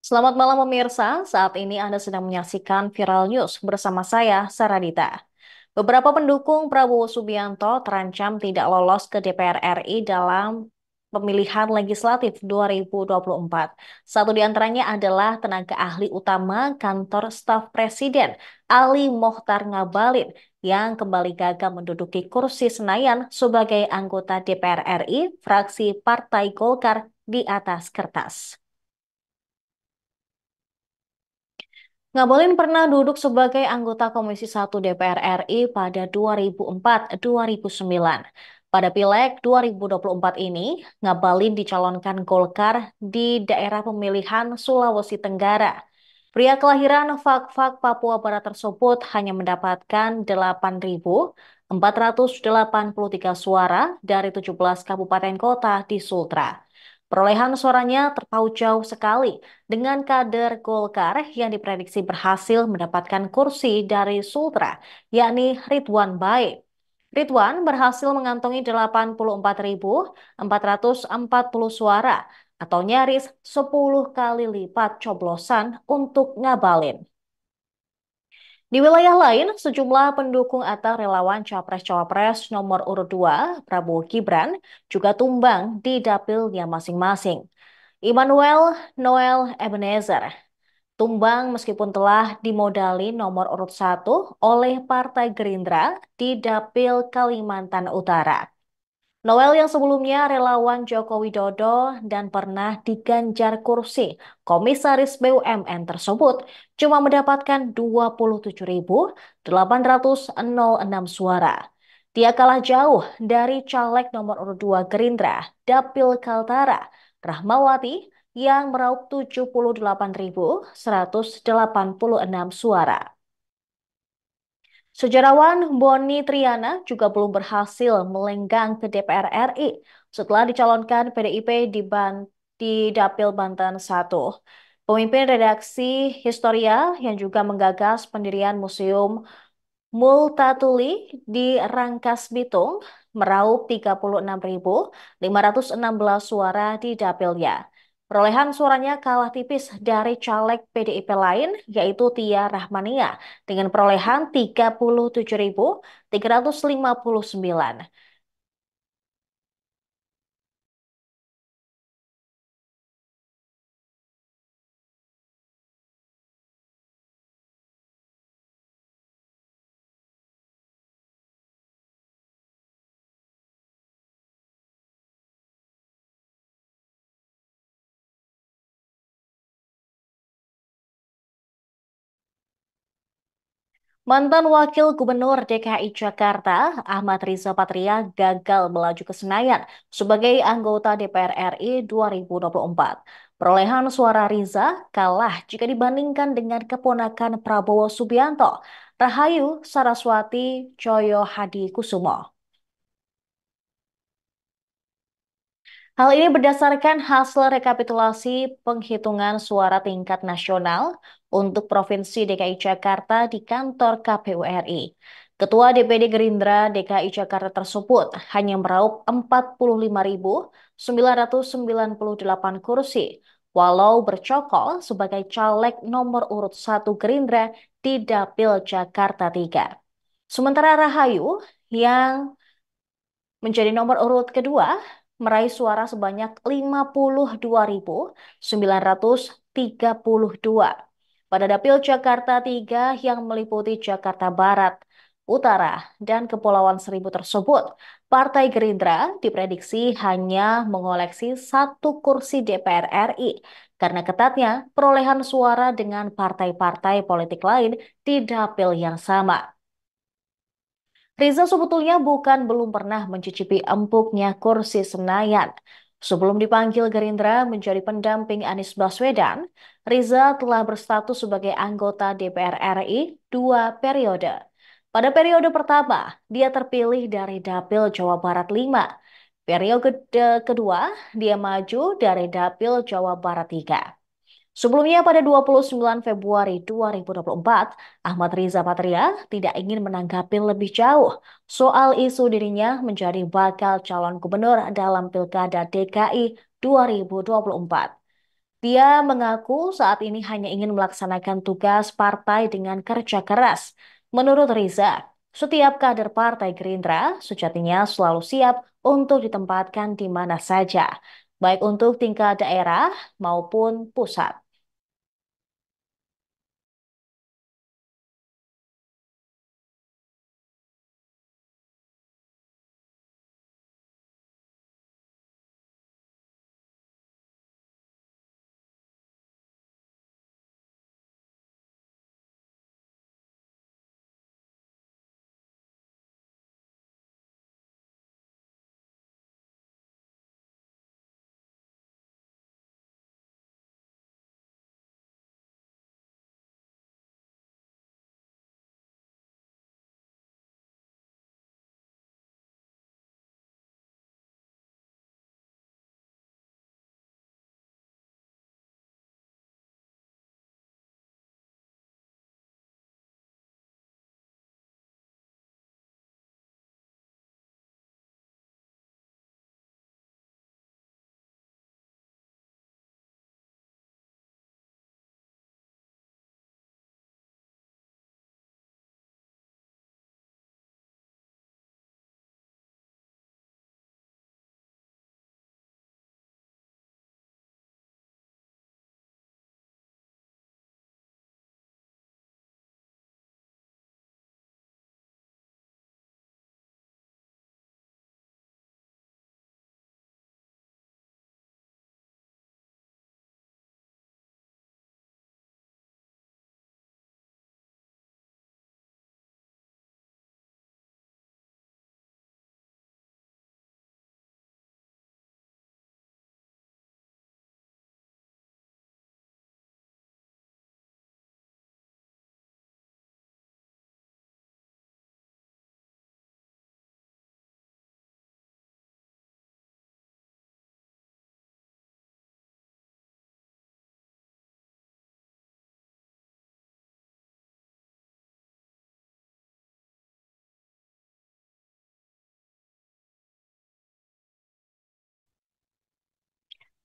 Selamat malam pemirsa, saat ini Anda sedang menyaksikan Viral News bersama saya, Saradita. Beberapa pendukung Prabowo Subianto terancam tidak lolos ke DPR RI dalam pemilihan legislatif 2024. Satu di antaranya adalah tenaga ahli utama kantor staf presiden, Ali Mokhtar Ngabalin, yang kembali gagal menduduki kursi Senayan sebagai anggota DPR RI fraksi Partai Golkar di atas kertas. Ngabalin pernah duduk sebagai anggota Komisi 1 DPR RI pada 2004-2009. Pada Pileg 2024 ini, Ngabalin dicalonkan Golkar di daerah pemilihan Sulawesi Tenggara. Pria kelahiran Fak-Fak Papua Barat tersebut hanya mendapatkan 8.483 suara dari 17 kabupaten kota di Sultra. Perolehan suaranya terpaut jauh sekali dengan kader Golkar yang diprediksi berhasil mendapatkan kursi dari Sultra, yakni Ridwan Bae. Ridwan berhasil mengantongi 84.440 suara atau nyaris 10 kali lipat coblosan untuk Ngabalin. Di wilayah lain, sejumlah pendukung atau relawan Capres-Cawapres nomor urut 2, Prabowo Gibran, juga tumbang di dapilnya masing-masing. Immanuel Noel Ebenezer tumbang meskipun telah dimodali nomor urut 1 oleh Partai Gerindra di Dapil Kalimantan Utara. Noel yang sebelumnya relawan Joko Widodo dan pernah diganjar kursi Komisaris BUMN tersebut cuma mendapatkan 27.806 suara. Dia kalah jauh dari caleg nomor urut 2 Gerindra, Dapil Kaltara, Rahmawati yang meraup 78.186 suara. Sejarawan Boni Triana juga belum berhasil melenggang ke DPR RI setelah dicalonkan PDIP di Dapil Banten 1. Pemimpin redaksi Historia yang juga menggagas pendirian Museum Multatuli di Rangkas Bitung meraup 36.516 suara di dapilnya. Perolehan suaranya kalah tipis dari caleg PDIP lain, yaitu Tia Rahmania, dengan perolehan 37.359. Mantan Wakil Gubernur DKI Jakarta, Ahmad Riza Patria, gagal melaju ke Senayan sebagai anggota DPR RI 2024. Perolehan suara Riza kalah jika dibandingkan dengan keponakan Prabowo Subianto, Rahayu Saraswati Joyo Hadi Kusumo. Hal ini berdasarkan hasil rekapitulasi penghitungan suara tingkat nasional untuk Provinsi DKI Jakarta di kantor KPU RI. Ketua DPD Gerindra DKI Jakarta tersebut hanya meraup 45.998 kursi, walau bercokol sebagai caleg nomor urut 1 Gerindra di Dapil Jakarta 3. Sementara Rahayu yang menjadi nomor urut kedua, meraih suara sebanyak 52.932 pada dapil Jakarta 3 yang meliputi Jakarta Barat, Utara, dan Kepulauan Seribu tersebut. Partai Gerindra diprediksi hanya mengoleksi satu kursi DPR RI karena ketatnya perolehan suara dengan partai-partai politik lain di dapil yang sama. Riza sebetulnya bukan belum pernah mencicipi empuknya kursi Senayan. Sebelum dipanggil Gerindra menjadi pendamping Anies Baswedan, Riza telah berstatus sebagai anggota DPR RI 2 periode. Pada periode pertama, dia terpilih dari Dapil Jawa Barat 5. Periode kedua, dia maju dari Dapil Jawa Barat 3. Sebelumnya pada 29 Februari 2024, Ahmad Riza Patria tidak ingin menanggapi lebih jauh soal isu dirinya menjadi bakal calon gubernur dalam Pilkada DKI 2024. Dia mengaku saat ini hanya ingin melaksanakan tugas partai dengan kerja keras. Menurut Riza, setiap kader Partai Gerindra sejatinya selalu siap untuk ditempatkan di mana saja, baik untuk tingkat daerah maupun pusat.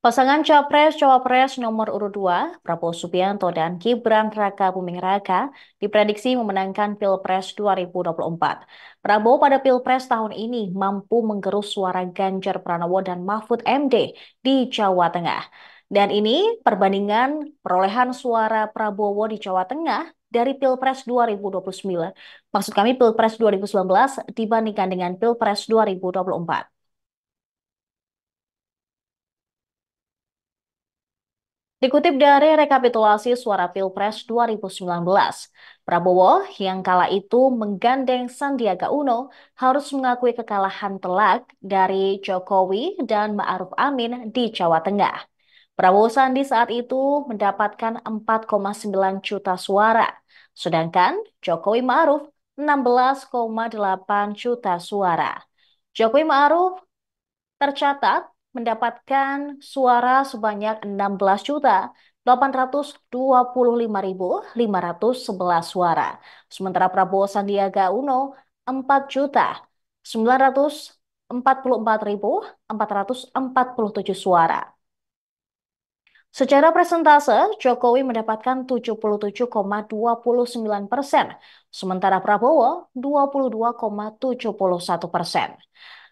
Pasangan Capres-Cawapres nomor urut 2, Prabowo Subianto dan Gibran Raka Buming Raka, diprediksi memenangkan Pilpres 2024. Prabowo pada Pilpres tahun ini mampu menggerus suara Ganjar Pranowo dan Mahfud MD di Jawa Tengah. Dan ini perbandingan perolehan suara Prabowo di Jawa Tengah dari Pilpres 2029. Maksud kami Pilpres 2019 dibandingkan dengan Pilpres 2024. Dikutip dari rekapitulasi suara Pilpres 2019, Prabowo yang kala itu menggandeng Sandiaga Uno harus mengakui kekalahan telak dari Jokowi dan Ma'ruf Amin di Jawa Tengah. Prabowo Sandi saat itu mendapatkan 4,9 juta suara, sedangkan Jokowi Ma'ruf 16,8 juta suara. Jokowi Ma'ruf tercatat mendapatkan suara sebanyak 16.825.511 suara. Sementara Prabowo Sandiaga Uno 4.944.447 suara. Secara persentase, Jokowi mendapatkan 77,29%, sementara Prabowo 22,71%.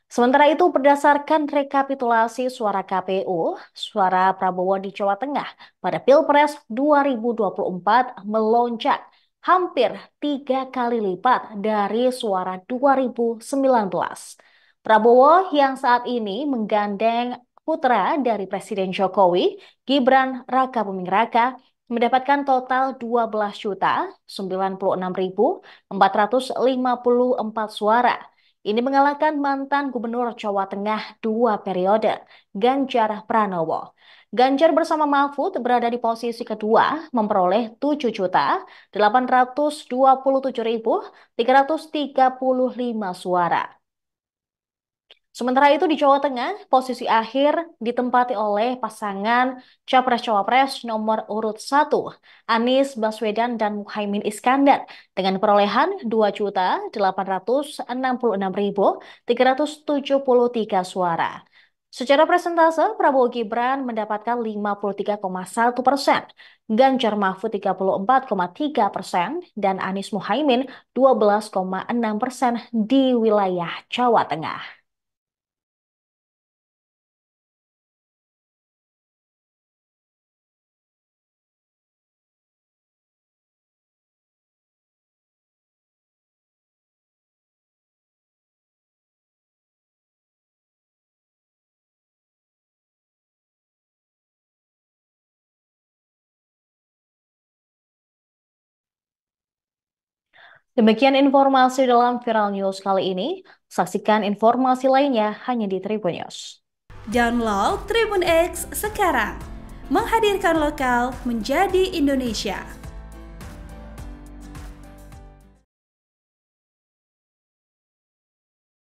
Sementara itu, berdasarkan rekapitulasi suara KPU, suara Prabowo di Jawa Tengah pada Pilpres 2024 melonjak hampir 3 kali lipat dari suara 2019. Prabowo yang saat ini menggandeng putra dari Presiden Jokowi, Gibran Raka Buming Raka, mendapatkan total 12.096.454 suara. Ini mengalahkan mantan Gubernur Jawa Tengah 2 periode, Ganjar Pranowo. Ganjar bersama Mahfud berada di posisi kedua, memperoleh 7.827.335 suara. Sementara itu di Jawa Tengah, posisi akhir ditempati oleh pasangan Capres-Cawapres nomor urut 1, Anies Baswedan dan Muhaimin Iskandar, dengan perolehan 2.866.373 suara. Secara persentase, Prabowo Gibran mendapatkan 53,1%, Ganjar Mahfud 34,3%, dan Anies Muhaimin 12,6% di wilayah Jawa Tengah. Demikian informasi dalam Viral News kali ini. Saksikan informasi lainnya hanya di Tribun News. Download Tribun X sekarang, menghadirkan lokal menjadi Indonesia.